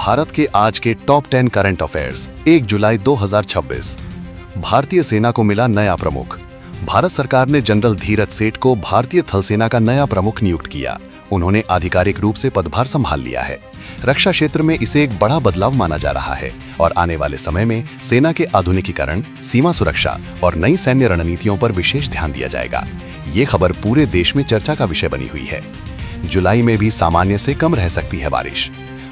भारत के आज के टॉप 10 करंट अफेयर्स 1 जुलाई 2026। भारतीय सेना को मिला नया प्रमुख। भारत सरकार ने जनरल धीरज सेठ को भारतीय थल सेना का नया प्रमुख नियुक्त किया। उन्होंने आधिकारिक रूप से पदभार संभाल लिया है। रक्षा क्षेत्र में इसे एक बड़ा बदलाव माना जा रहा है और आने वाले समय में सेना के आधुनिकीकरण, सीमा सुरक्षा और नई सैन्य रणनीतियों पर विशेष ध्यान दिया जाएगा। ये खबर पूरे देश में चर्चा का विषय बनी हुई है। जुलाई में भी सामान्य से कम रह सकती है बारिश।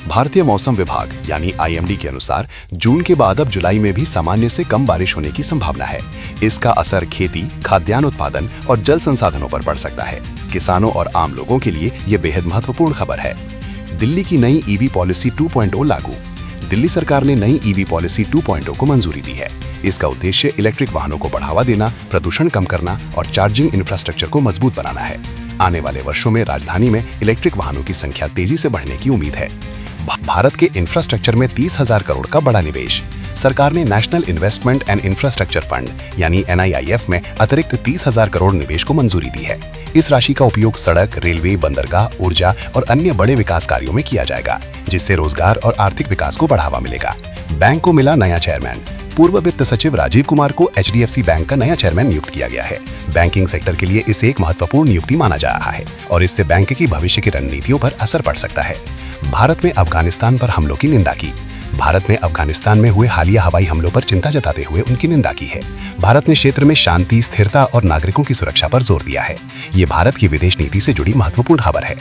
भारतीय मौसम विभाग यानी IMD के अनुसार जून के बाद अब जुलाई में भी सामान्य से कम बारिश होने की संभावना है। इसका असर खेती, खाद्यान्न उत्पादन और जल संसाधनों पर पड़ सकता है। किसानों और आम लोगों के लिए ये बेहद महत्वपूर्ण खबर है। दिल्ली की नई EV पॉलिसी 2.0 लागू। दिल्ली सरकार ने नई EV पॉलिसी 2.0 को मंजूरी दी है। इसका उद्देश्य इलेक्ट्रिक वाहनों को बढ़ावा देना, प्रदूषण कम करना और चार्जिंग इंफ्रास्ट्रक्चर को मजबूत बनाना है। आने वाले वर्षों में राजधानी में इलेक्ट्रिक वाहनों की संख्या तेजी से बढ़ने की उम्मीद है। भारत के इंफ्रास्ट्रक्चर में 30,000 करोड़ का बड़ा निवेश। सरकार ने national investment and infrastructure fund यानी NIIF में अतिरिक्त 30,000 करोड़ निवेश को मंजूरी दी है। इस राशि का उपयोग सड़क, रेलवे, बंदरगाह, ऊर्जा और अन्य बड़े विकास कार्यों में किया जाएगा, जिससे रोजगार और आर्थिक विकास को बढ़ावा मिलेगा। बैंक को मिला नया चेयरमैन। पूर्व वित्त सचिव राजीव कुमार को HDFC बैंक का नया चेयरमैन नियुक्त किया गया है। बैंकिंग सेक्टर के लिए इसे एक महत्वपूर्ण नियुक्ति माना जा रहा है और इससे बैंक की भविष्य की रणनीतियों पर असर पड़ सकता है। भारत में अफगानिस्तान पर हमलों की निंदा की। भारत ने अफगानिस्तान में हुए हालिया हवाई हमलों पर चिंता जताते हुए उनकी निंदा की है। भारत ने क्षेत्र में शांति, स्थिरता और नागरिकों की सुरक्षा पर जोर दिया है। ये भारत की विदेश नीति से जुड़ी महत्वपूर्ण खबर है।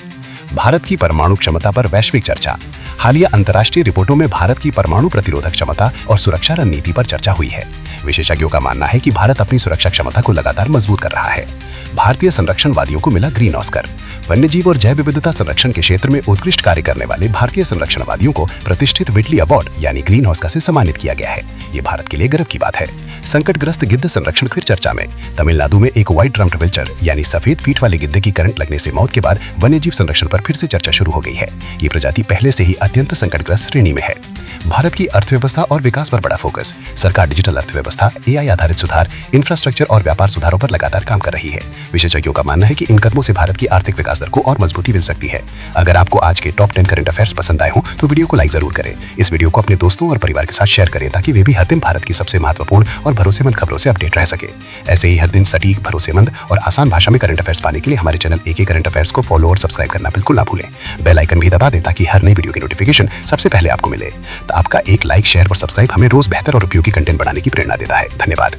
भारत की परमाणु क्षमता पर वैश्विक चर्चा। हालिया अंतर्राष्ट्रीय रिपोर्टों में भारत की परमाणु प्रतिरोधक क्षमता और सुरक्षा रणनीति पर चर्चा हुई है। विशेषज्ञों का मानना है कि भारत अपनी सुरक्षा क्षमता को लगातार मजबूत कर रहा है। भारतीय संरक्षणवादियों को मिला ग्रीन ऑस्कर। वन्यजीव और जैव विविधता संरक्षण के क्षेत्र में उत्कृष्ट कार्य करने वाले भारतीय संरक्षणवादियों को प्रतिष्ठित व्हिटली अवार्ड यानी ग्रीन ऑस्कर से सम्मानित किया गया है। ये भारत के लिए गर्व की बात है। संकटग्रस्त गिद्ध संरक्षण फिर चर्चा में। तमिलनाडु में एक व्हाइट ड्रम्ड विल्चर यानी सफेद फीट वाले गिद्ध की करंट लगने से मौत के बाद वन्यजीव संरक्षण पर फिर से चर्चा शुरू हो गई है। ये प्रजाति पहले से ही अत्यंत संकटग्रस्त श्रेणी में है। भारत की अर्थव्यवस्था और विकास पर बड़ा फोकस। सरकार डिजिटल अर्थव्यवस्था, AI आधारित सुधार, इंफ्रास्ट्रक्चर और व्यापार सुधारों पर लगातार काम कर रही है। विशेषज्ञों का मानना है कि इन कदमों से भारत की आर्थिक विकास दर को और मजबूती मिल सकती है। अगर आपको आज के टॉप 10 करंट अफेयर्स पसंद आए हों तो वीडियो को लाइक जरूर करें। इस वीडियो को अपने दोस्तों और परिवार के साथ शेयर करें ताकि वे भी हर दिन भारत की सबसे महत्वपूर्ण और भरोसेमंद खबरों से अपडेट रह सके। ऐसे ही हर दिन सटीक, भरोसेमंद और आसान भाषा में करंट अफेयर्स पाने के लिए हमारे चैनल AK करंट अफेयर्स को फॉलो और सब्सक्राइब करना बिल्कुल ना भूलें। बेल आइकन भी दबा दें ताकि हर नई वीडियो की नोटिफिकेशन सबसे पहले आपको मिले। तो आपका एक लाइक, शेयर और सब्सक्राइब हमें रोज बेहतर और उपयोगी कंटेंट बनाने की प्रेरणा देता है। धन्यवाद।